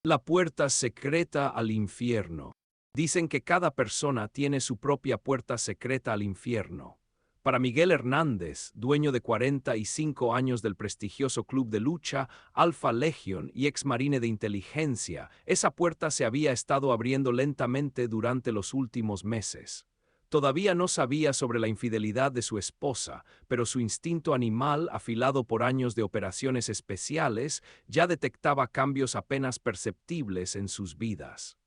La puerta secreta al infierno. Dicen que cada persona tiene su propia puerta secreta al infierno. Para Miguel Hernández, dueño de 45 años del prestigioso club de lucha Alpha Legion y ex marine de inteligencia, esa puerta se había estado abriendo lentamente durante los últimos meses. Todavía no sabía sobre la infidelidad de su esposa, pero su instinto animal, afilado por años de operaciones especiales, ya detectaba cambios apenas perceptibles en sus vidas.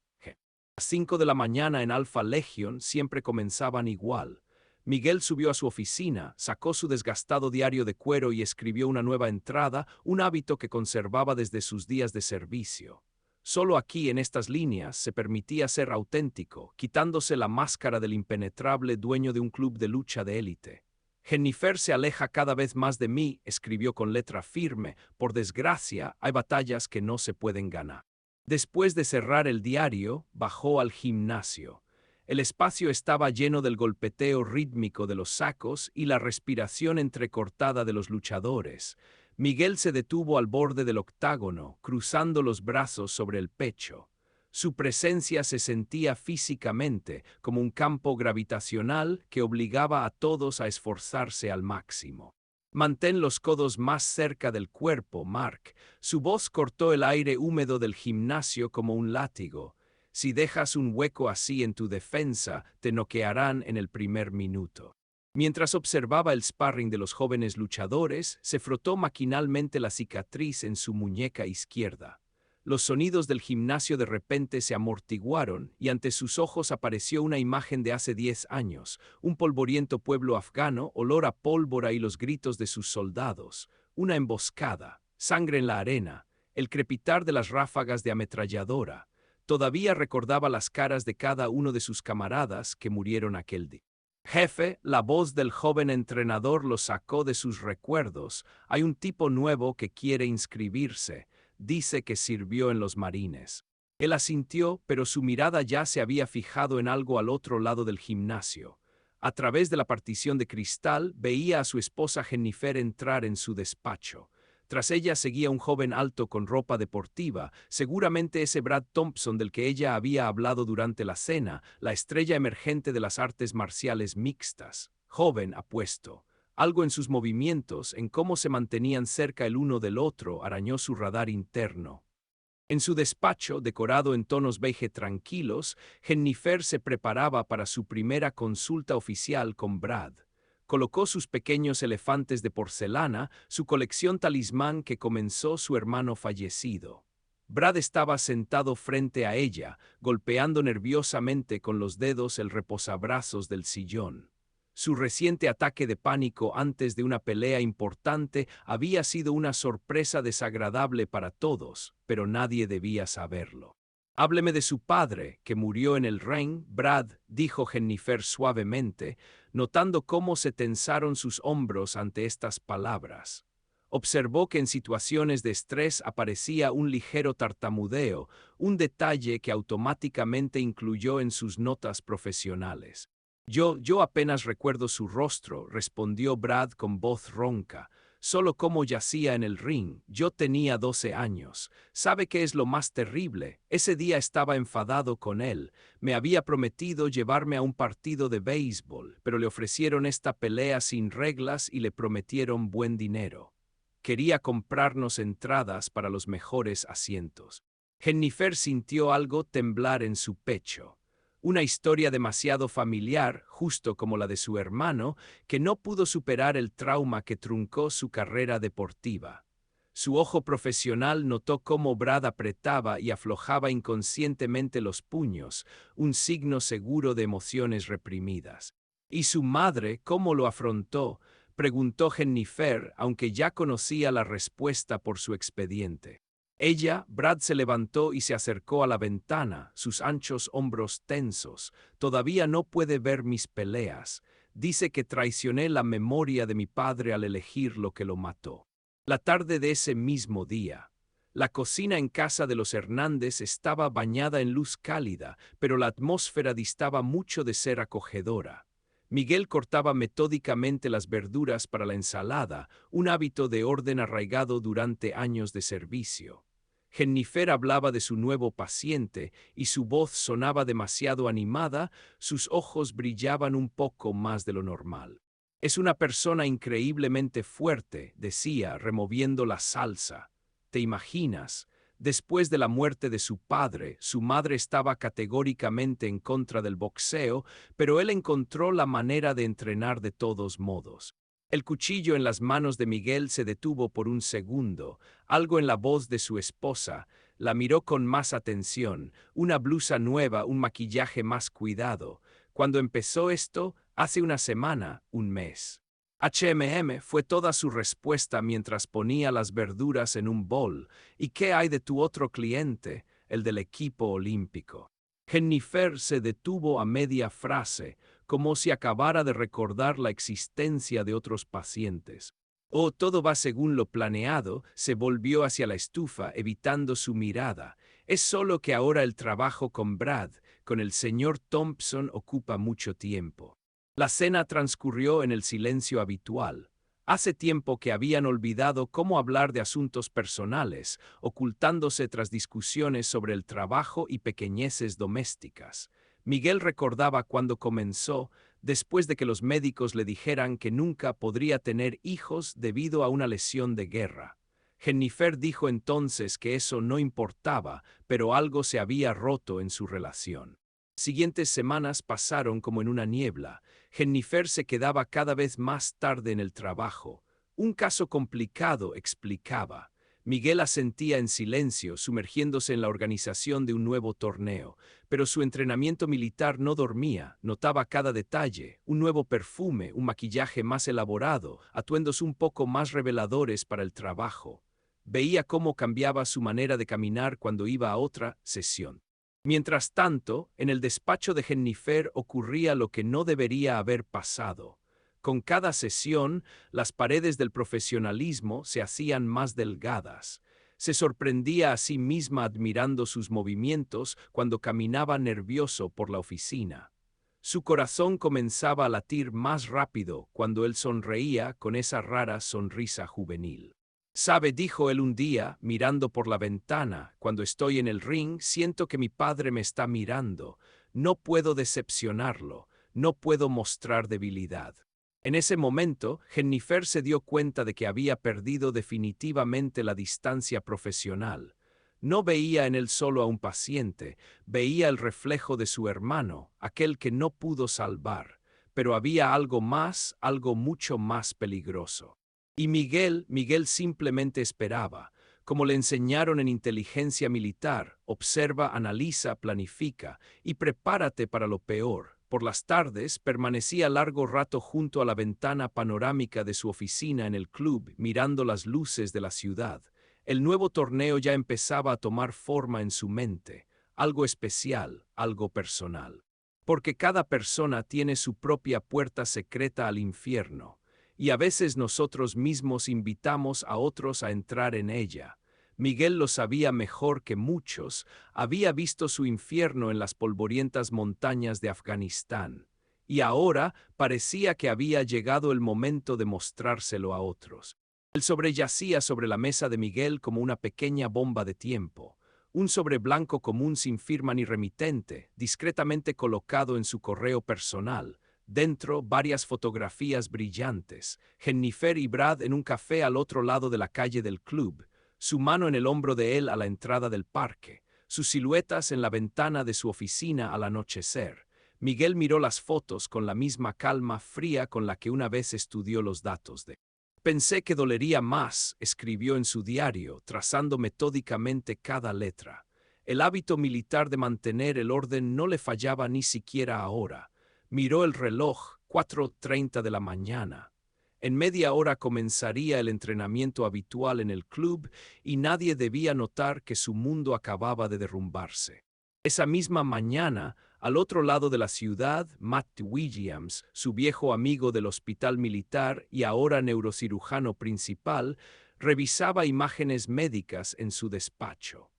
Las 5 de la mañana en Alpha Legion siempre comenzaban igual. Miguel subió a su oficina, sacó su desgastado diario de cuero y escribió una nueva entrada, un hábito que conservaba desde sus días de servicio. Solo aquí, en estas líneas, se permitía ser auténtico, quitándose la máscara del impenetrable dueño de un club de lucha de élite. Jennifer se aleja cada vez más de mí, escribió con letra firme. Por desgracia, hay batallas que no se pueden ganar. Después de cerrar el diario, bajó al gimnasio. El espacio estaba lleno del golpeteo rítmico de los sacos y la respiración entrecortada de los luchadores. Miguel se detuvo al borde del octágono, cruzando los brazos sobre el pecho. Su presencia se sentía físicamente como un campo gravitacional que obligaba a todos a esforzarse al máximo. Mantén los codos más cerca del cuerpo, Mark. Su voz cortó el aire húmedo del gimnasio como un látigo. Si dejas un hueco así en tu defensa, te noquearán en el primer minuto. Mientras observaba el sparring de los jóvenes luchadores, se frotó maquinalmente la cicatriz en su muñeca izquierda. Los sonidos del gimnasio de repente se amortiguaron y ante sus ojos apareció una imagen de hace 10 años, un polvoriento pueblo afgano, olor a pólvora y los gritos de sus soldados, una emboscada, sangre en la arena, el crepitar de las ráfagas de ametralladora. Todavía recordaba las caras de cada uno de sus camaradas que murieron aquel día. Jefe, la voz del joven entrenador lo sacó de sus recuerdos. Hay un tipo nuevo que quiere inscribirse. Dice que sirvió en los marines. Él asintió, pero su mirada ya se había fijado en algo al otro lado del gimnasio. A través de la partición de cristal veía a su esposa Jennifer entrar en su despacho. Tras ella seguía un joven alto con ropa deportiva, seguramente ese Brad Thompson del que ella había hablado durante la cena, la estrella emergente de las artes marciales mixtas. Joven, apuesto. Algo en sus movimientos, en cómo se mantenían cerca el uno del otro, arañó su radar interno. En su despacho, decorado en tonos beige tranquilos, Jennifer se preparaba para su primera consulta oficial con Brad. Colocó sus pequeños elefantes de porcelana, su colección talismán que comenzó su hermano fallecido. Brad estaba sentado frente a ella, golpeando nerviosamente con los dedos el reposabrazos del sillón. Su reciente ataque de pánico antes de una pelea importante había sido una sorpresa desagradable para todos, pero nadie debía saberlo. Hábleme de su padre, que murió en el ring, Brad, dijo Jennifer suavemente, notando cómo se tensaron sus hombros ante estas palabras. Observó que en situaciones de estrés aparecía un ligero tartamudeo, un detalle que automáticamente incluyó en sus notas profesionales. Yo apenas recuerdo su rostro, respondió Brad con voz ronca. Solo cómo yacía en el ring. Yo tenía 12 años. ¿Sabe qué es lo más terrible? Ese día estaba enfadado con él. Me había prometido llevarme a un partido de béisbol, pero le ofrecieron esta pelea sin reglas y le prometieron buen dinero. Quería comprarnos entradas para los mejores asientos. Jennifer sintió algo temblar en su pecho. Una historia demasiado familiar, justo como la de su hermano, que no pudo superar el trauma que truncó su carrera deportiva. Su ojo profesional notó cómo Brad apretaba y aflojaba inconscientemente los puños, un signo seguro de emociones reprimidas. ¿Y su madre cómo lo afrontó?, preguntó Jennifer, aunque ya conocía la respuesta por su expediente. Brad se levantó y se acercó a la ventana, sus anchos hombros tensos. Todavía no puede ver mis peleas. Dice que traicioné la memoria de mi padre al elegir lo que lo mató. La tarde de ese mismo día, la cocina en casa de los Hernández estaba bañada en luz cálida, pero la atmósfera distaba mucho de ser acogedora. Miguel cortaba metódicamente las verduras para la ensalada, un hábito de orden arraigado durante años de servicio. Jennifer hablaba de su nuevo paciente y su voz sonaba demasiado animada, sus ojos brillaban un poco más de lo normal. Es una persona increíblemente fuerte, decía, removiendo la salsa. ¿Te imaginas? Después de la muerte de su padre, su madre estaba categóricamente en contra del boxeo, pero él encontró la manera de entrenar de todos modos. El cuchillo en las manos de Miguel se detuvo por un segundo. Algo en la voz de su esposa la miró con más atención, una blusa nueva, un maquillaje más cuidado. Cuando empezó esto, hace una semana, un mes. Fue toda su respuesta mientras ponía las verduras en un bol. ¿Y qué hay de tu otro cliente, el del equipo olímpico? Jennifer se detuvo a media frase, como si acabara de recordar la existencia de otros pacientes. Oh, todo va según lo planeado, se volvió hacia la estufa, evitando su mirada. Es solo que ahora el trabajo con Brad, con el señor Thompson, ocupa mucho tiempo. La cena transcurrió en el silencio habitual. Hace tiempo que habían olvidado cómo hablar de asuntos personales, ocultándose tras discusiones sobre el trabajo y pequeñeces domésticas. Miguel recordaba cuando comenzó, después de que los médicos le dijeran que nunca podría tener hijos debido a una lesión de guerra. Jennifer dijo entonces que eso no importaba, pero algo se había roto en su relación. Siguientes semanas pasaron como en una niebla. Jennifer se quedaba cada vez más tarde en el trabajo. Un caso complicado, explicaba. Miguel asentía en silencio, sumergiéndose en la organización de un nuevo torneo. Pero su entrenamiento militar no dormía, notaba cada detalle, un nuevo perfume, un maquillaje más elaborado, atuendos un poco más reveladores para el trabajo. Veía cómo cambiaba su manera de caminar cuando iba a otra sesión. Mientras tanto, en el despacho de Jennifer ocurría lo que no debería haber pasado. Con cada sesión, las paredes del profesionalismo se hacían más delgadas. Se sorprendía a sí misma admirando sus movimientos cuando caminaba nervioso por la oficina. Su corazón comenzaba a latir más rápido cuando él sonreía con esa rara sonrisa juvenil. «Sabe», dijo él un día, mirando por la ventana, «cuando estoy en el ring, siento que mi padre me está mirando. No puedo decepcionarlo, no puedo mostrar debilidad». En ese momento, Jennifer se dio cuenta de que había perdido definitivamente la distancia profesional. No veía en él solo a un paciente, veía el reflejo de su hermano, aquel que no pudo salvar. Pero había algo más, algo mucho más peligroso. Y Miguel simplemente esperaba. Como le enseñaron en inteligencia militar, observa, analiza, planifica y prepárate para lo peor. Por las tardes permanecía largo rato junto a la ventana panorámica de su oficina en el club, mirando las luces de la ciudad. El nuevo torneo ya empezaba a tomar forma en su mente, algo especial, algo personal. Porque cada persona tiene su propia puerta secreta al infierno. Y a veces nosotros mismos invitamos a otros a entrar en ella. Miguel lo sabía mejor que muchos, había visto su infierno en las polvorientas montañas de Afganistán, y ahora parecía que había llegado el momento de mostrárselo a otros. Él sobreyacía sobre la mesa de Miguel como una pequeña bomba de tiempo, un sobre blanco común sin firma ni remitente, discretamente colocado en su correo personal. Dentro, varias fotografías brillantes, Jennifer y Brad en un café al otro lado de la calle del club, su mano en el hombro de él a la entrada del parque, sus siluetas en la ventana de su oficina al anochecer. Miguel miró las fotos con la misma calma fría con la que una vez estudió los datos de... «Pensé que dolería más», escribió en su diario, trazando metódicamente cada letra. El hábito militar de mantener el orden no le fallaba ni siquiera ahora. Miró el reloj, 4:30 de la mañana. En media hora comenzaría el entrenamiento habitual en el club y nadie debía notar que su mundo acababa de derrumbarse. Esa misma mañana, al otro lado de la ciudad, Matt Williams, su viejo amigo del hospital militar y ahora neurocirujano principal, revisaba imágenes médicas en su despacho.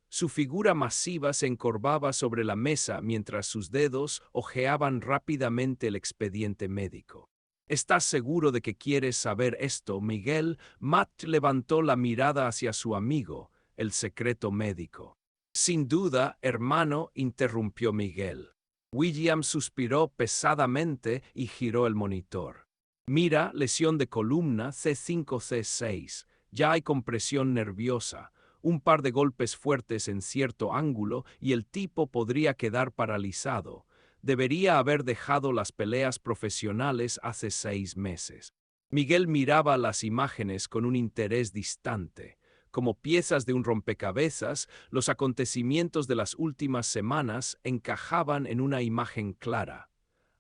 Su figura masiva se encorvaba sobre la mesa mientras sus dedos hojeaban rápidamente el expediente médico. «¿Estás seguro de que quieres saber esto, Miguel?» Matt levantó la mirada hacia su amigo. el secreto médico. Sin duda, hermano, interrumpió Miguel. William suspiró pesadamente y giró el monitor. Mira, lesión de columna C5-C6. Ya hay compresión nerviosa. Un par de golpes fuertes en cierto ángulo y el tipo podría quedar paralizado. Debería haber dejado las peleas profesionales hace 6 meses. Miguel miraba las imágenes con un interés distante. Como piezas de un rompecabezas, los acontecimientos de las últimas semanas encajaban en una imagen clara.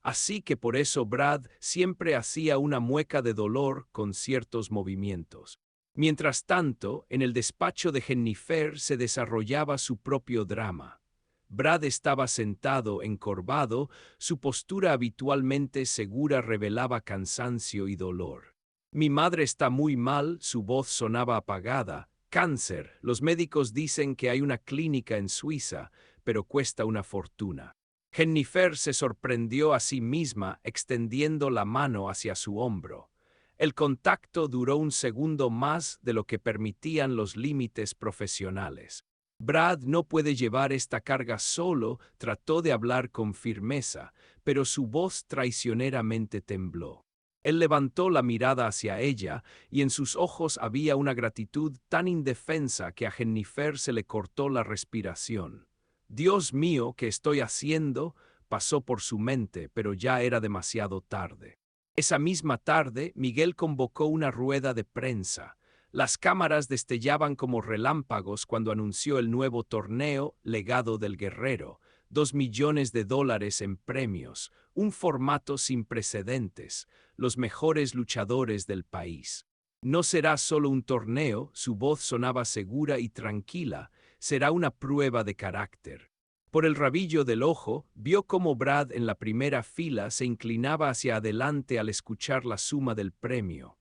Así que por eso Brad siempre hacía una mueca de dolor con ciertos movimientos. Mientras tanto, en el despacho de Jennifer se desarrollaba su propio drama. Brad estaba sentado, encorvado, su postura habitualmente segura revelaba cansancio y dolor. Mi madre está muy mal, su voz sonaba apagada. Cáncer, los médicos dicen que hay una clínica en Suiza, pero cuesta una fortuna. Jennifer se sorprendió a sí misma extendiendo la mano hacia su hombro. El contacto duró un segundo más de lo que permitían los límites profesionales. Brad no puede llevar esta carga solo, trató de hablar con firmeza, pero su voz traicioneramente tembló. Él levantó la mirada hacia ella y en sus ojos había una gratitud tan indefensa que a Jennifer se le cortó la respiración. Dios mío, ¿qué estoy haciendo? Pasó por su mente, pero ya era demasiado tarde. Esa misma tarde, Miguel convocó una rueda de prensa. Las cámaras destellaban como relámpagos cuando anunció el nuevo torneo Legado del Guerrero, $2 millones en premios, un formato sin precedentes, los mejores luchadores del país. No será solo un torneo, su voz sonaba segura y tranquila, será una prueba de carácter. Por el rabillo del ojo, vio cómo Brad en la primera fila se inclinaba hacia adelante al escuchar la suma del premio.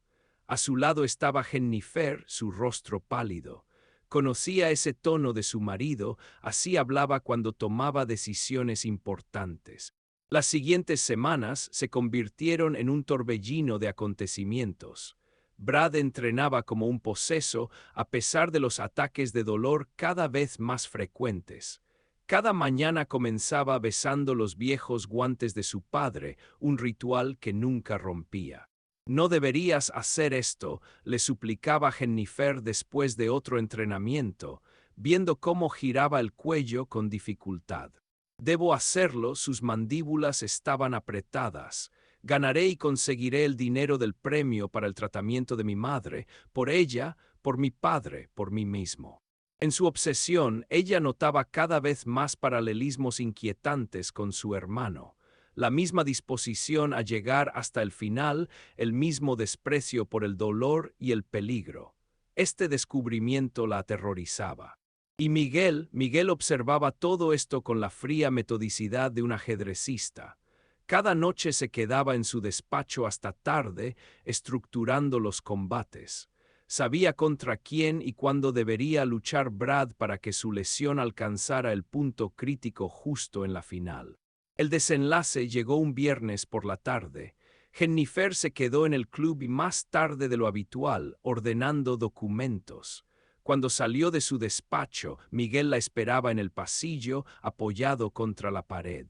A su lado estaba Jennifer, su rostro pálido. Conocía ese tono de su marido, así hablaba cuando tomaba decisiones importantes. Las siguientes semanas se convirtieron en un torbellino de acontecimientos. Brad entrenaba como un poseso a pesar de los ataques de dolor cada vez más frecuentes. Cada mañana comenzaba besando los viejos guantes de su padre, un ritual que nunca rompía. No deberías hacer esto, le suplicaba Jennifer después de otro entrenamiento, viendo cómo giraba el cuello con dificultad. Debo hacerlo, sus mandíbulas estaban apretadas. Ganaré y conseguiré el dinero del premio para el tratamiento de mi madre, por ella, por mi padre, por mí mismo. En su obsesión, ella notaba cada vez más paralelismos inquietantes con su hermano. La misma disposición a llegar hasta el final, el mismo desprecio por el dolor y el peligro. Este descubrimiento la aterrorizaba. Y Miguel observaba todo esto con la fría metodicidad de un ajedrecista. Cada noche se quedaba en su despacho hasta tarde, estructurando los combates. Sabía contra quién y cuándo debería luchar Brad para que su lesión alcanzara el punto crítico justo en la final. El desenlace llegó un viernes por la tarde. Jennifer se quedó en el club más tarde de lo habitual, ordenando documentos. Cuando salió de su despacho, Miguel la esperaba en el pasillo, apoyado contra la pared.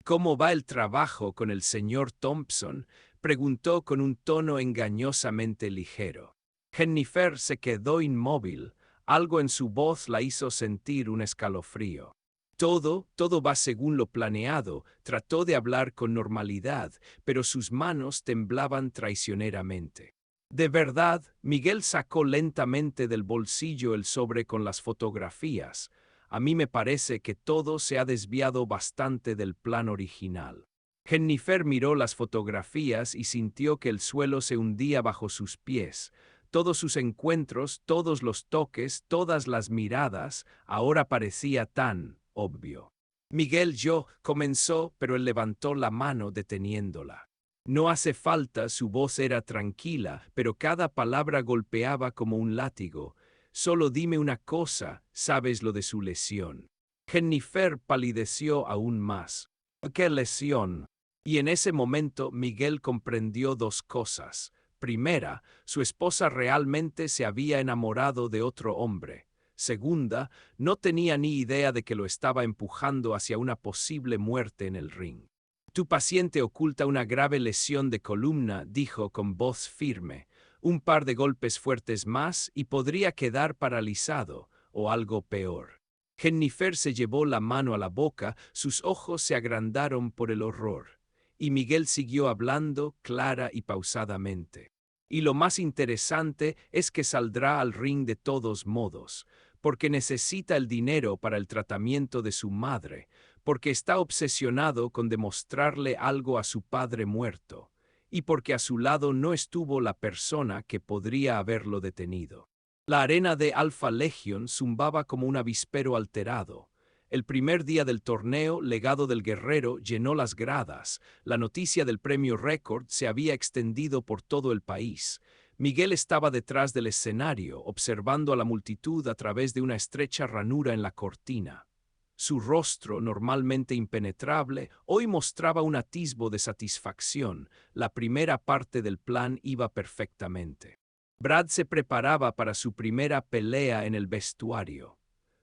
¿Cómo va el trabajo con el señor Thompson?, preguntó con un tono engañosamente ligero. Jennifer se quedó inmóvil. Algo en su voz la hizo sentir un escalofrío. Todo va según lo planeado. Trató de hablar con normalidad, pero sus manos temblaban traicioneramente. De verdad, Miguel sacó lentamente del bolsillo el sobre con las fotografías. A mí me parece que todo se ha desviado bastante del plan original. Jennifer miró las fotografías y sintió que el suelo se hundía bajo sus pies. Todos sus encuentros, todos los toques, todas las miradas, ahora parecía tan obvio. Miguel comenzó, pero él levantó la mano deteniéndola. No hace falta, su voz era tranquila, pero cada palabra golpeaba como un látigo. Solo dime una cosa, ¿sabes lo de su lesión? Jennifer palideció aún más. ¿Qué lesión? Y en ese momento Miguel comprendió dos cosas. Primera, su esposa realmente se había enamorado de otro hombre. Segunda, no tenía ni idea de que lo estaba empujando hacia una posible muerte en el ring. Tu paciente oculta una grave lesión de columna, dijo con voz firme. Un par de golpes fuertes más y podría quedar paralizado, o algo peor. Jennifer se llevó la mano a la boca, sus ojos se agrandaron por el horror. Y Miguel siguió hablando clara y pausadamente. Y lo más interesante es que saldrá al ring de todos modos, porque necesita el dinero para el tratamiento de su madre, porque está obsesionado con demostrarle algo a su padre muerto, y porque a su lado no estuvo la persona que podría haberlo detenido. La arena de Alpha Legion zumbaba como un avispero alterado. El primer día del torneo, Legado del Guerrero llenó las gradas. La noticia del premio Record se había extendido por todo el país. Miguel estaba detrás del escenario, observando a la multitud a través de una estrecha ranura en la cortina. Su rostro, normalmente impenetrable, hoy mostraba un atisbo de satisfacción. La primera parte del plan iba perfectamente. Brad se preparaba para su primera pelea en el vestuario.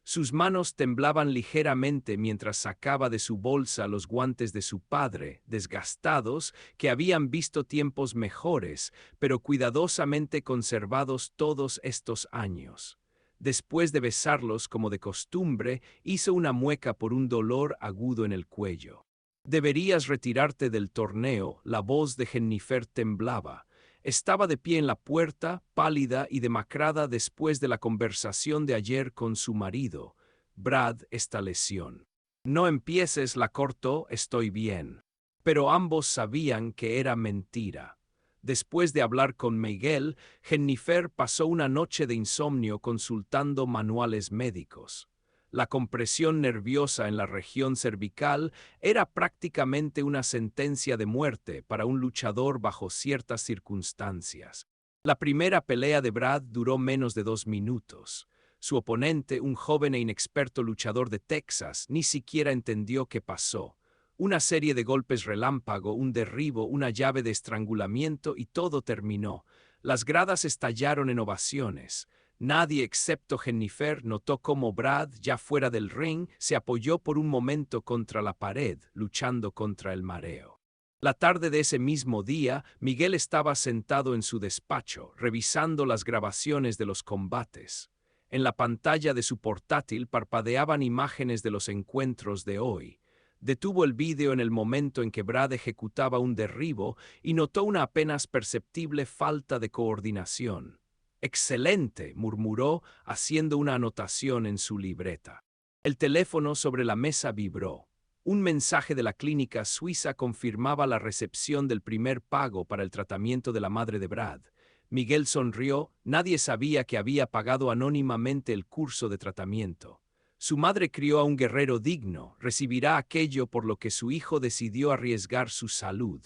Sus manos temblaban ligeramente mientras sacaba de su bolsa los guantes de su padre, desgastados, que habían visto tiempos mejores, pero cuidadosamente conservados todos estos años. Después de besarlos como de costumbre, hizo una mueca por un dolor agudo en el cuello. Deberías retirarte del torneo, la voz de Jennifer temblaba. Estaba de pie en la puerta, pálida y demacrada después de la conversación de ayer con su marido. Brad, esta lesión. No empieces, la cortó, estoy bien. Pero ambos sabían que era mentira. Después de hablar con Miguel, Jennifer pasó una noche de insomnio consultando manuales médicos. La compresión nerviosa en la región cervical era prácticamente una sentencia de muerte para un luchador bajo ciertas circunstancias. La primera pelea de Brad duró menos de 2 minutos. Su oponente, un joven e inexperto luchador de Texas, ni siquiera entendió qué pasó. Una serie de golpes relámpago, un derribo, una llave de estrangulamiento y todo terminó. Las gradas estallaron en ovaciones. Nadie excepto Jennifer notó cómo Brad, ya fuera del ring, se apoyó por un momento contra la pared, luchando contra el mareo. La tarde de ese mismo día, Miguel estaba sentado en su despacho, revisando las grabaciones de los combates. En la pantalla de su portátil parpadeaban imágenes de los encuentros de hoy. Detuvo el vídeo en el momento en que Brad ejecutaba un derribo y notó una apenas perceptible falta de coordinación. «Excelente», murmuró, haciendo una anotación en su libreta. El teléfono sobre la mesa vibró. Un mensaje de la clínica suiza confirmaba la recepción del primer pago para el tratamiento de la madre de Brad. Miguel sonrió, nadie sabía que había pagado anónimamente el curso de tratamiento. Su madre crió a un guerrero digno, recibirá aquello por lo que su hijo decidió arriesgar su salud.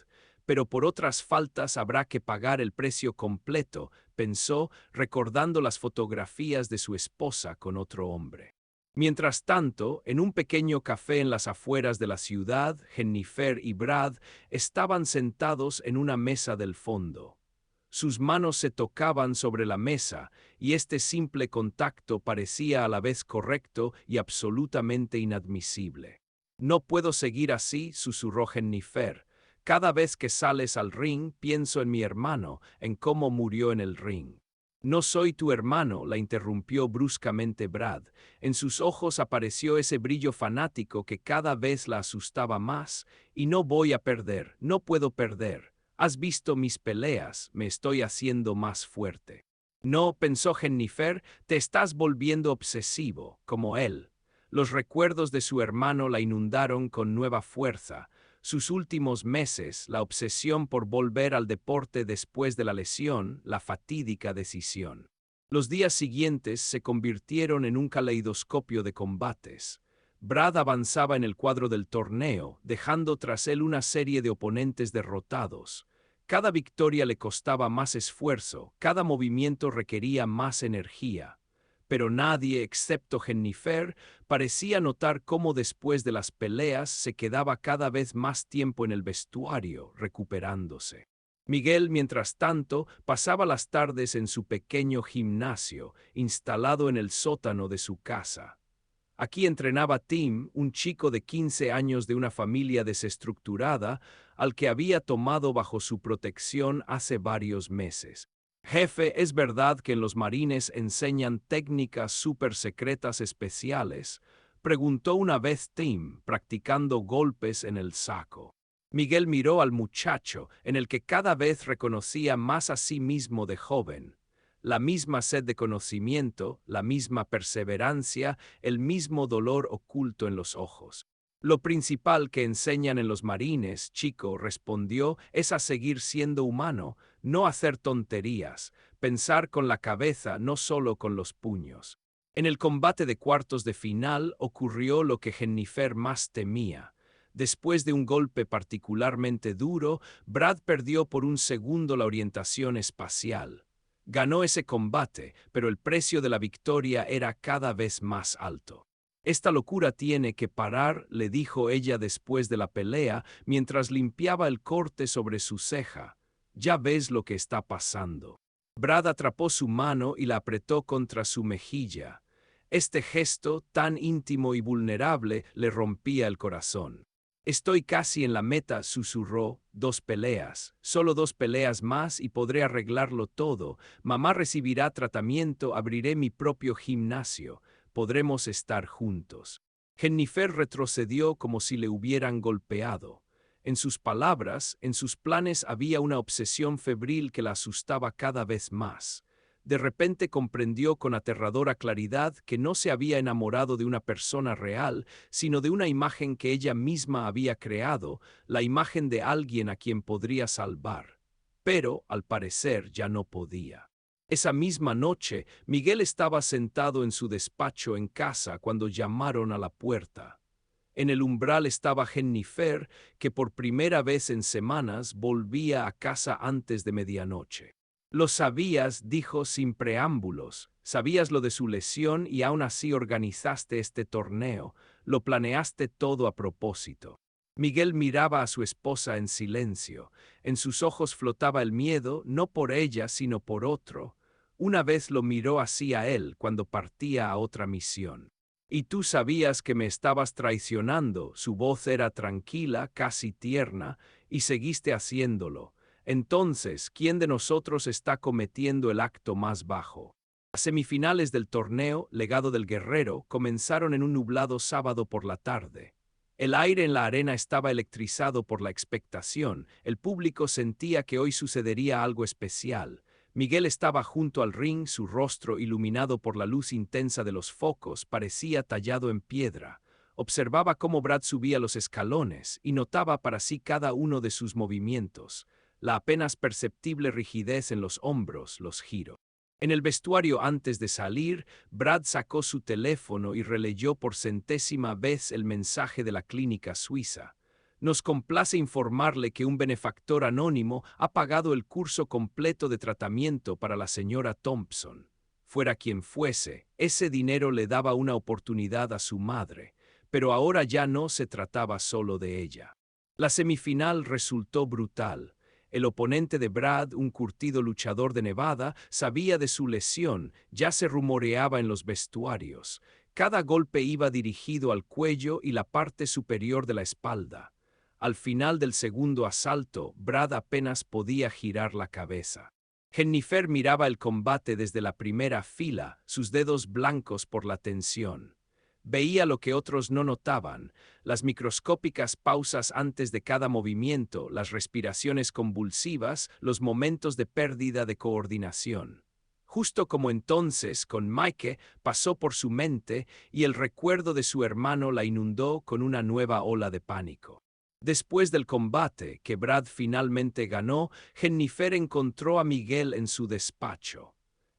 Pero por otras faltas habrá que pagar el precio completo, pensó, recordando las fotografías de su esposa con otro hombre. Mientras tanto, en un pequeño café en las afueras de la ciudad, Jennifer y Brad estaban sentados en una mesa del fondo. Sus manos se tocaban sobre la mesa, y este simple contacto parecía a la vez correcto y absolutamente inadmisible. «No puedo seguir así», susurró Jennifer. «Cada vez que sales al ring, pienso en mi hermano, en cómo murió en el ring». «No soy tu hermano», la interrumpió bruscamente Brad. En sus ojos apareció ese brillo fanático que cada vez la asustaba más. «Y no voy a perder, no puedo perder. Has visto mis peleas, me estoy haciendo más fuerte». «No», pensó Jennifer, «te estás volviendo obsesivo, como él». Los recuerdos de su hermano la inundaron con nueva fuerza. Sus últimos meses, la obsesión por volver al deporte después de la lesión, la fatídica decisión. Los días siguientes se convirtieron en un caleidoscopio de combates. Brad avanzaba en el cuadro del torneo, dejando tras él una serie de oponentes derrotados. Cada victoria le costaba más esfuerzo, cada movimiento requería más energía. Pero nadie, excepto Jennifer, parecía notar cómo después de las peleas se quedaba cada vez más tiempo en el vestuario, recuperándose. Miguel, mientras tanto, pasaba las tardes en su pequeño gimnasio, instalado en el sótano de su casa. Aquí entrenaba Tim, un chico de 15 años de una familia desestructurada, al que había tomado bajo su protección hace varios meses. Jefe, ¿es verdad que en los marines enseñan técnicas súper secretas especiales?, preguntó una vez Tim, practicando golpes en el saco. Miguel miró al muchacho, en el que cada vez reconocía más a sí mismo de joven. La misma sed de conocimiento, la misma perseverancia, el mismo dolor oculto en los ojos. Lo principal que enseñan en los marines, chico, respondió, es a seguir siendo humano, no hacer tonterías, pensar con la cabeza, no solo con los puños. En el combate de cuartos de final ocurrió lo que Jennifer más temía. Después de un golpe particularmente duro, Brad perdió por un segundo la orientación espacial. Ganó ese combate, pero el precio de la victoria era cada vez más alto. Esta locura tiene que parar, le dijo ella después de la pelea, mientras limpiaba el corte sobre su ceja. Ya ves lo que está pasando. Brad atrapó su mano y la apretó contra su mejilla. Este gesto, tan íntimo y vulnerable, le rompía el corazón. Estoy casi en la meta, susurró. 2 peleas, solo 2 peleas más y podré arreglarlo todo. Mamá recibirá tratamiento, abriré mi propio gimnasio. Podremos estar juntos. Jennifer retrocedió como si le hubieran golpeado. En sus palabras, en sus planes había una obsesión febril que la asustaba cada vez más. De repente comprendió con aterradora claridad que no se había enamorado de una persona real, sino de una imagen que ella misma había creado, la imagen de alguien a quien podría salvar. Pero, al parecer, ya no podía. Esa misma noche, Miguel estaba sentado en su despacho en casa cuando llamaron a la puerta. En el umbral estaba Jennifer, que por primera vez en semanas volvía a casa antes de medianoche. Lo sabías, dijo sin preámbulos. Sabías lo de su lesión y aún así organizaste este torneo. Lo planeaste todo a propósito. Miguel miraba a su esposa en silencio. En sus ojos flotaba el miedo, no por ella, sino por otro. Una vez lo miró así a él cuando partía a otra misión. Y tú sabías que me estabas traicionando. Su voz era tranquila, casi tierna, y seguiste haciéndolo. Entonces, ¿quién de nosotros está cometiendo el acto más bajo? Las semifinales del torneo, Legado del Guerrero, comenzaron en un nublado sábado por la tarde. El aire en la arena estaba electrizado por la expectación. El público sentía que hoy sucedería algo especial. Miguel estaba junto al ring, su rostro iluminado por la luz intensa de los focos, parecía tallado en piedra. Observaba cómo Brad subía los escalones y notaba para sí cada uno de sus movimientos. La apenas perceptible rigidez en los hombros, los giros. En el vestuario antes de salir, Brad sacó su teléfono y releyó por centésima vez el mensaje de la clínica suiza. Nos complace informarle que un benefactor anónimo ha pagado el curso completo de tratamiento para la señora Thompson. Fuera quien fuese, ese dinero le daba una oportunidad a su madre, pero ahora ya no se trataba solo de ella. La semifinal resultó brutal. El oponente de Brad, un curtido luchador de Nevada, sabía de su lesión, ya se rumoreaba en los vestuarios. Cada golpe iba dirigido al cuello y la parte superior de la espalda. Al final del segundo asalto, Brad apenas podía girar la cabeza. Jennifer miraba el combate desde la primera fila, sus dedos blancos por la tensión. Veía lo que otros no notaban, las microscópicas pausas antes de cada movimiento, las respiraciones convulsivas, los momentos de pérdida de coordinación. Justo como entonces, con Mike, pasó por su mente y el recuerdo de su hermano la inundó con una nueva ola de pánico. Después del combate, que Brad finalmente ganó, Jennifer encontró a Miguel en su despacho.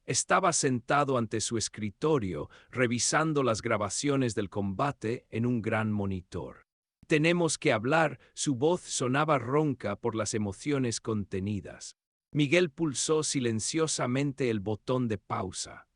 Estaba sentado ante su escritorio, revisando las grabaciones del combate en un gran monitor. Tenemos que hablar, su voz sonaba ronca por las emociones contenidas. Miguel pulsó silenciosamente el botón de pausa.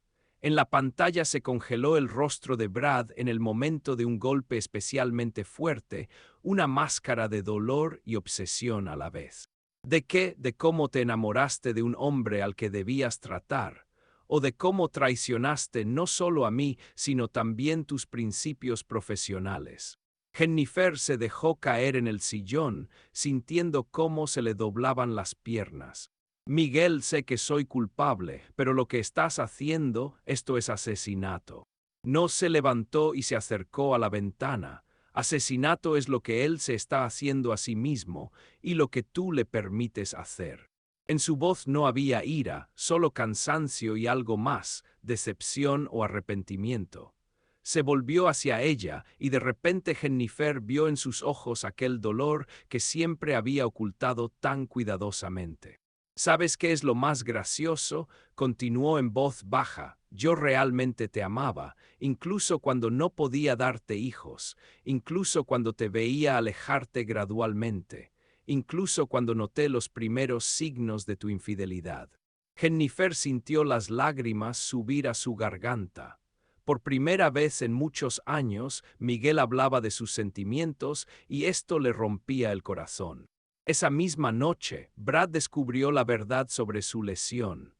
En la pantalla se congeló el rostro de Brad en el momento de un golpe especialmente fuerte, una máscara de dolor y obsesión a la vez. ¿De qué? ¿De cómo te enamoraste de un hombre al que debías tratar? ¿O de cómo traicionaste no solo a mí, sino también tus principios profesionales? Jennifer se dejó caer en el sillón, sintiendo cómo se le doblaban las piernas. Miguel, sé que soy culpable, pero lo que estás haciendo, esto es asesinato. No se levantó y se acercó a la ventana. Asesinato es lo que él se está haciendo a sí mismo y lo que tú le permites hacer. En su voz no había ira, solo cansancio y algo más, decepción o arrepentimiento. Se volvió hacia ella y de repente Jennifer vio en sus ojos aquel dolor que siempre había ocultado tan cuidadosamente. ¿Sabes qué es lo más gracioso? Continuó en voz baja. Yo realmente te amaba, incluso cuando no podía darte hijos, incluso cuando te veía alejarte gradualmente, incluso cuando noté los primeros signos de tu infidelidad. Jennifer sintió las lágrimas subir a su garganta. Por primera vez en muchos años, Miguel hablaba de sus sentimientos y esto le rompía el corazón. Esa misma noche, Brad descubrió la verdad sobre su lesión.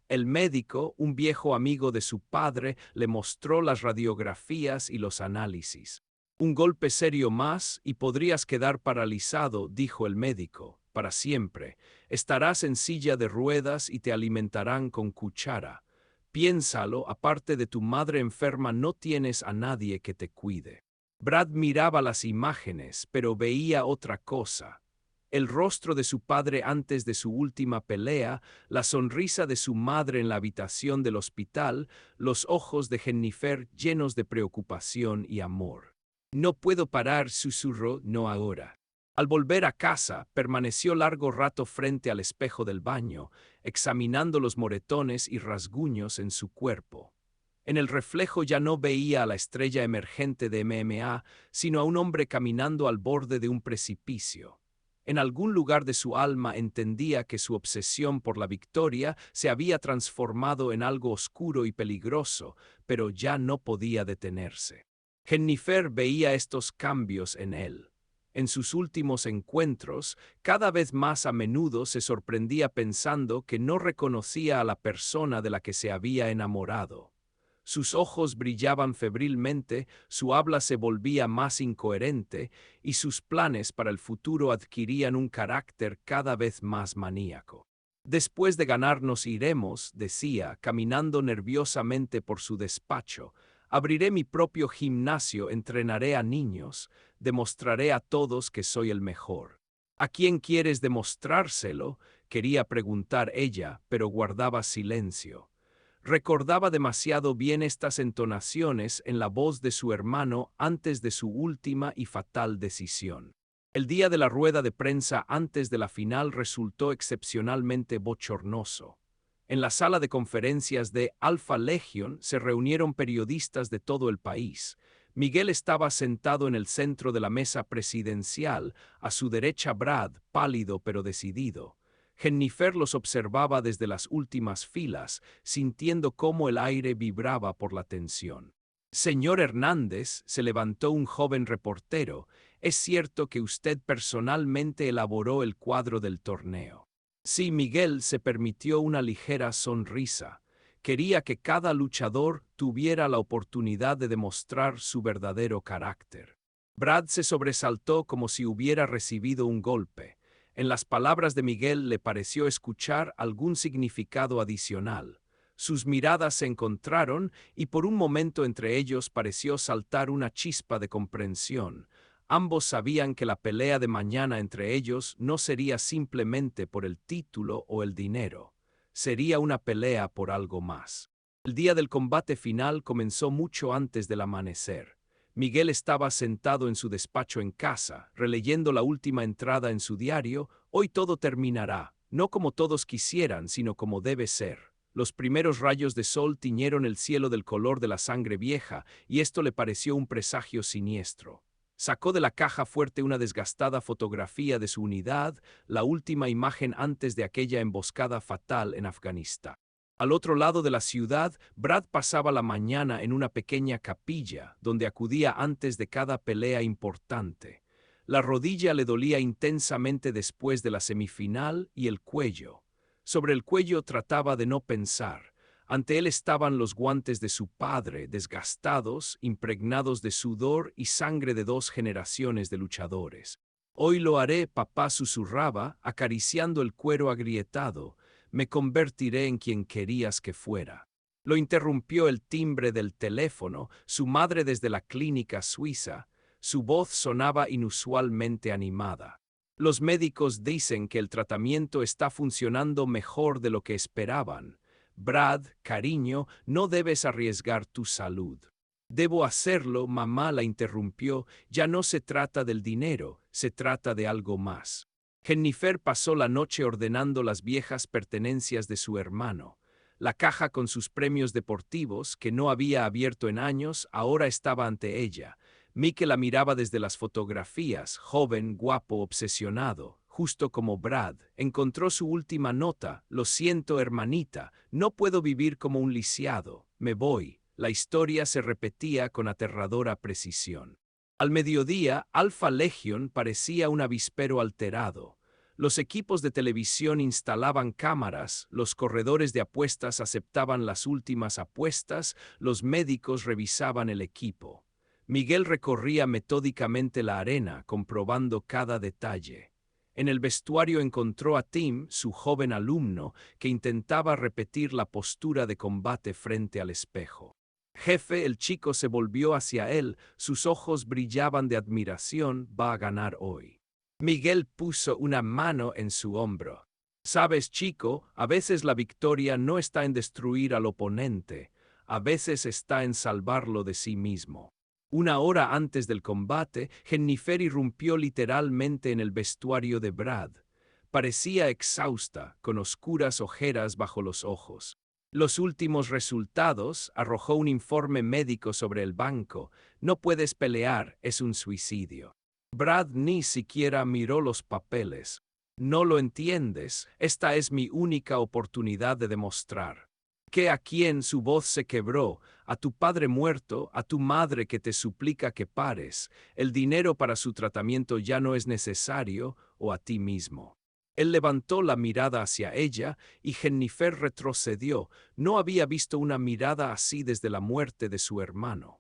El médico, un viejo amigo de su padre, le mostró las radiografías y los análisis. Un golpe serio más y podrías quedar paralizado, dijo el médico, para siempre. Estarás en silla de ruedas y te alimentarán con cuchara. Piénsalo, aparte de tu madre enferma no tienes a nadie que te cuide. Brad miraba las imágenes, pero veía otra cosa. El rostro de su padre antes de su última pelea, la sonrisa de su madre en la habitación del hospital, los ojos de Jennifer llenos de preocupación y amor. No puedo parar, susurró, no ahora. Al volver a casa, permaneció largo rato frente al espejo del baño, examinando los moretones y rasguños en su cuerpo. En el reflejo ya no veía a la estrella emergente de MMA, sino a un hombre caminando al borde de un precipicio. En algún lugar de su alma entendía que su obsesión por la victoria se había transformado en algo oscuro y peligroso, pero ya no podía detenerse. Jennifer veía estos cambios en él. En sus últimos encuentros, cada vez más a menudo se sorprendía pensando que no reconocía a la persona de la que se había enamorado. Sus ojos brillaban febrilmente, su habla se volvía más incoherente y sus planes para el futuro adquirían un carácter cada vez más maníaco. Después de ganar nos iremos, decía, caminando nerviosamente por su despacho. Abriré mi propio gimnasio, entrenaré a niños, demostraré a todos que soy el mejor. ¿A quién quieres demostrárselo?, quería preguntar ella, pero guardaba silencio. Recordaba demasiado bien estas entonaciones en la voz de su hermano antes de su última y fatal decisión. El día de la rueda de prensa antes de la final resultó excepcionalmente bochornoso. En la sala de conferencias de Alpha Legion se reunieron periodistas de todo el país. Miguel estaba sentado en el centro de la mesa presidencial, a su derecha Brad, pálido pero decidido. Jennifer los observaba desde las últimas filas, sintiendo cómo el aire vibraba por la tensión. Señor Hernández, se levantó un joven reportero, es cierto que usted personalmente elaboró el cuadro del torneo. Sí, Miguel se permitió una ligera sonrisa. Quería que cada luchador tuviera la oportunidad de demostrar su verdadero carácter. Brad se sobresaltó como si hubiera recibido un golpe. En las palabras de Miguel le pareció escuchar algún significado adicional. Sus miradas se encontraron y por un momento entre ellos pareció saltar una chispa de comprensión. Ambos sabían que la pelea de mañana entre ellos no sería simplemente por el título o el dinero. Sería una pelea por algo más. El día del combate final comenzó mucho antes del amanecer. Miguel estaba sentado en su despacho en casa, releyendo la última entrada en su diario. Hoy todo terminará, no como todos quisieran, sino como debe ser. Los primeros rayos de sol tiñeron el cielo del color de la sangre vieja, y esto le pareció un presagio siniestro. Sacó de la caja fuerte una desgastada fotografía de su unidad, la última imagen antes de aquella emboscada fatal en Afganistán. Al otro lado de la ciudad, Brad pasaba la mañana en una pequeña capilla, donde acudía antes de cada pelea importante. La rodilla le dolía intensamente después de la semifinal y el cuello. Sobre el cuello trataba de no pensar. Ante él estaban los guantes de su padre, desgastados, impregnados de sudor y sangre de 2 generaciones de luchadores. Hoy lo haré, papá susurraba, acariciando el cuero agrietado. Me convertiré en quien querías que fuera. Lo interrumpió el timbre del teléfono, su madre desde la clínica suiza. Su voz sonaba inusualmente animada. Los médicos dicen que el tratamiento está funcionando mejor de lo que esperaban. Brad, cariño, no debes arriesgar tu salud. Debo hacerlo, mamá la interrumpió. Ya no se trata del dinero, se trata de algo más. Jennifer pasó la noche ordenando las viejas pertenencias de su hermano. La caja con sus premios deportivos, que no había abierto en años, ahora estaba ante ella. Mickey la miraba desde las fotografías, joven, guapo, obsesionado. Justo como Brad, encontró su última nota. Lo siento, hermanita, no puedo vivir como un lisiado. Me voy. La historia se repetía con aterradora precisión. Al mediodía, Alpha Legion parecía un avispero alterado. Los equipos de televisión instalaban cámaras, los corredores de apuestas aceptaban las últimas apuestas, los médicos revisaban el equipo. Miguel recorría metódicamente la arena, comprobando cada detalle. En el vestuario encontró a Tim, su joven alumno, que intentaba repetir la postura de combate frente al espejo. Jefe, el chico se volvió hacia él, sus ojos brillaban de admiración. Va a ganar hoy. Miguel puso una mano en su hombro. Sabes, chico, a veces la victoria no está en destruir al oponente, a veces está en salvarlo de sí mismo. 1 hora antes del combate, Jennifer irrumpió literalmente en el vestuario de Brad. Parecía exhausta, con oscuras ojeras bajo los ojos. Los últimos resultados, arrojó un informe médico sobre el banco. No puedes pelear, es un suicidio. Brad ni siquiera miró los papeles. No lo entiendes, esta es mi única oportunidad de demostrar. Que a quien su voz se quebró, a tu padre muerto, a tu madre que te suplica que pares, el dinero para su tratamiento ya no es necesario, o a ti mismo. Él levantó la mirada hacia ella y Jennifer retrocedió. No había visto una mirada así desde la muerte de su hermano.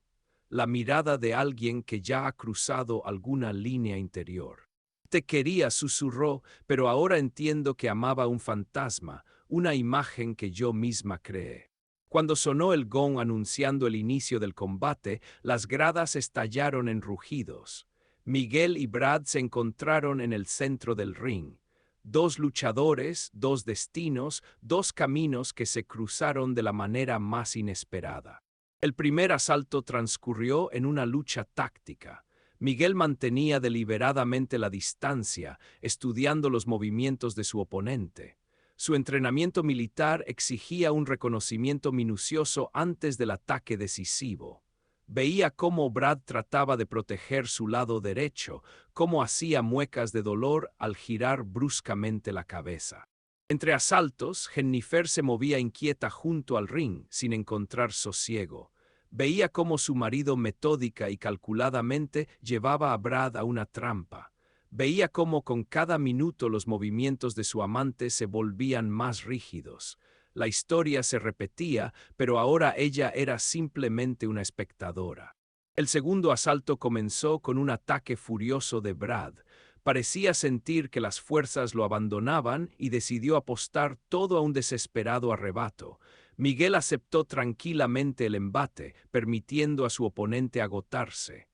La mirada de alguien que ya ha cruzado alguna línea interior. Te quería, susurró, pero ahora entiendo que amaba un fantasma, una imagen que yo misma creé. Cuando sonó el gong anunciando el inicio del combate, las gradas estallaron en rugidos. Miguel y Brad se encontraron en el centro del ring. 2 luchadores, 2 destinos, 2 caminos que se cruzaron de la manera más inesperada. El primer asalto transcurrió en una lucha táctica. Miguel mantenía deliberadamente la distancia, estudiando los movimientos de su oponente. Su entrenamiento militar exigía un reconocimiento minucioso antes del ataque decisivo. Veía cómo Brad trataba de proteger su lado derecho, cómo hacía muecas de dolor al girar bruscamente la cabeza. Entre asaltos, Jennifer se movía inquieta junto al ring, sin encontrar sosiego. Veía cómo su marido metódica y calculadamente llevaba a Brad a una trampa. Veía cómo con cada minuto los movimientos de su amante se volvían más rígidos. La historia se repetía, pero ahora ella era simplemente una espectadora. El segundo asalto comenzó con un ataque furioso de Brad. Parecía sentir que las fuerzas lo abandonaban y decidió apostar todo a un desesperado arrebato. Miguel aceptó tranquilamente el embate, permitiendo a su oponente agotarse.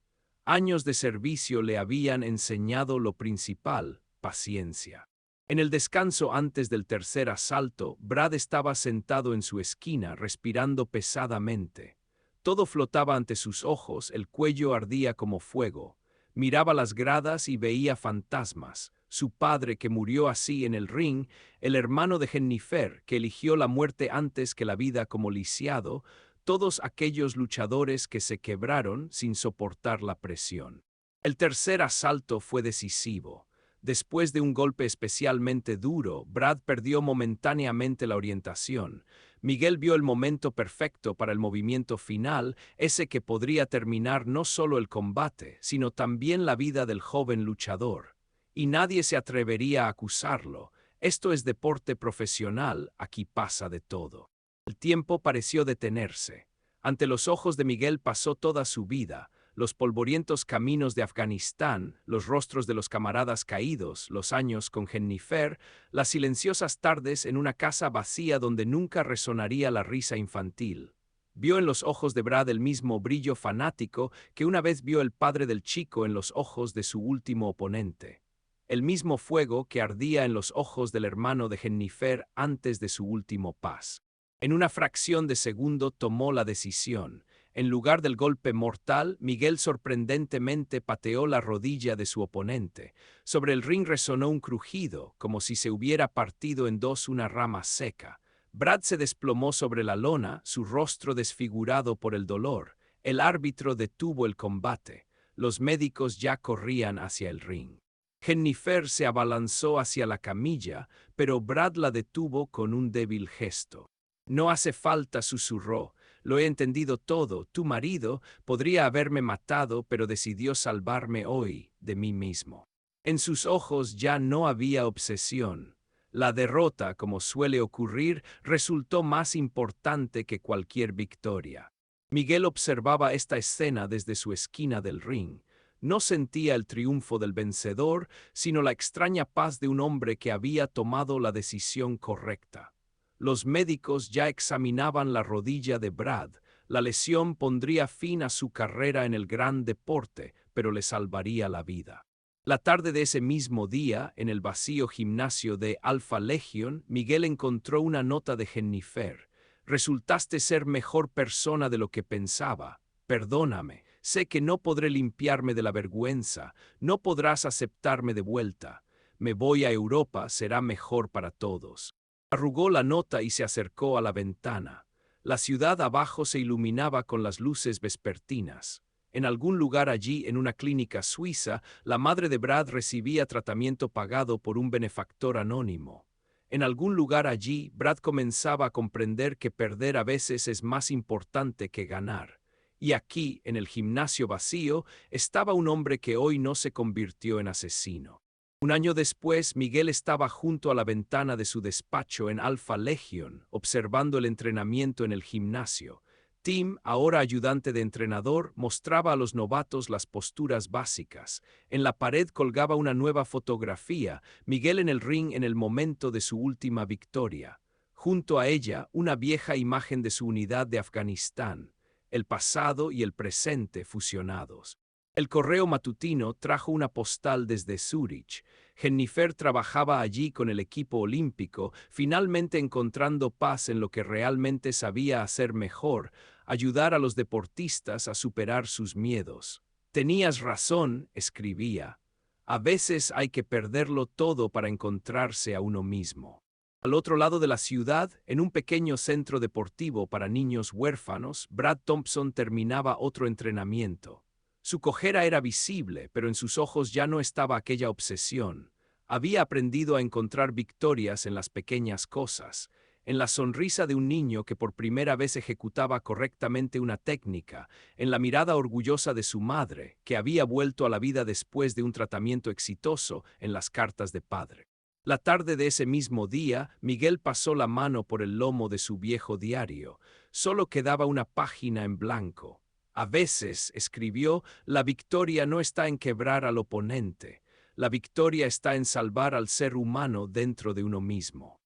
Años de servicio le habían enseñado lo principal: paciencia. En el descanso antes del tercer asalto, Brad estaba sentado en su esquina, respirando pesadamente. Todo flotaba ante sus ojos, el cuello ardía como fuego. Miraba las gradas y veía fantasmas. Su padre, que murió así en el ring, el hermano de Jennifer, que eligió la muerte antes que la vida como lisiado, todos aquellos luchadores que se quebraron sin soportar la presión. El tercer asalto fue decisivo. Después de un golpe especialmente duro, Brad perdió momentáneamente la orientación. Miguel vio el momento perfecto para el movimiento final, ese que podría terminar no solo el combate, sino también la vida del joven luchador. Y nadie se atrevería a acusarlo. Esto es deporte profesional, aquí pasa de todo. El tiempo pareció detenerse. Ante los ojos de Miguel pasó toda su vida, los polvorientos caminos de Afganistán, los rostros de los camaradas caídos, los años con Jennifer, las silenciosas tardes en una casa vacía donde nunca resonaría la risa infantil. Vio en los ojos de Brad el mismo brillo fanático que una vez vio el padre del chico en los ojos de su último oponente. El mismo fuego que ardía en los ojos del hermano de Jennifer antes de su último pas. En una fracción de segundo tomó la decisión. En lugar del golpe mortal, Miguel sorprendentemente pateó la rodilla de su oponente. Sobre el ring resonó un crujido, como si se hubiera partido en dos una rama seca. Brad se desplomó sobre la lona, su rostro desfigurado por el dolor. El árbitro detuvo el combate. Los médicos ya corrían hacia el ring. Jennifer se abalanzó hacia la camilla, pero Brad la detuvo con un débil gesto. No hace falta, susurró. Lo he entendido todo. Tu marido podría haberme matado, pero decidió salvarme hoy de mí mismo. En sus ojos ya no había obsesión. La derrota, como suele ocurrir, resultó más importante que cualquier victoria. Miguel observaba esta escena desde su esquina del ring. No sentía el triunfo del vencedor, sino la extraña paz de un hombre que había tomado la decisión correcta. Los médicos ya examinaban la rodilla de Brad. La lesión pondría fin a su carrera en el gran deporte, pero le salvaría la vida. La tarde de ese mismo día, en el vacío gimnasio de Alpha Legion, Miguel encontró una nota de Jennifer. Resultaste ser mejor persona de lo que pensaba. Perdóname, sé que no podré limpiarme de la vergüenza, no podrás aceptarme de vuelta. Me voy a Europa, será mejor para todos. Arrugó la nota y se acercó a la ventana. La ciudad abajo se iluminaba con las luces vespertinas. En algún lugar allí, en una clínica suiza, la madre de Brad recibía tratamiento pagado por un benefactor anónimo. En algún lugar allí, Brad comenzaba a comprender que perder a veces es más importante que ganar. Y aquí, en el gimnasio vacío, estaba un hombre que hoy no se convirtió en asesino. Un año después, Miguel estaba junto a la ventana de su despacho en Alpha Legion, observando el entrenamiento en el gimnasio. Tim, ahora ayudante de entrenador, mostraba a los novatos las posturas básicas. En la pared colgaba una nueva fotografía, Miguel en el ring en el momento de su última victoria. Junto a ella, una vieja imagen de su unidad de Afganistán, el pasado y el presente fusionados. El correo matutino trajo una postal desde Zúrich. Jennifer trabajaba allí con el equipo olímpico, finalmente encontrando paz en lo que realmente sabía hacer mejor, ayudar a los deportistas a superar sus miedos. Tenías razón, escribía. A veces hay que perderlo todo para encontrarse a uno mismo. Al otro lado de la ciudad, en un pequeño centro deportivo para niños huérfanos, Brad Thompson terminaba otro entrenamiento. Su cojera era visible, pero en sus ojos ya no estaba aquella obsesión. Había aprendido a encontrar victorias en las pequeñas cosas, en la sonrisa de un niño que por primera vez ejecutaba correctamente una técnica, en la mirada orgullosa de su madre, que había vuelto a la vida después de un tratamiento exitoso en las cartas de padre. La tarde de ese mismo día, Miguel pasó la mano por el lomo de su viejo diario. Solo quedaba una página en blanco. A veces, escribió, la victoria no está en quebrar al oponente. La victoria está en salvar al ser humano dentro de uno mismo.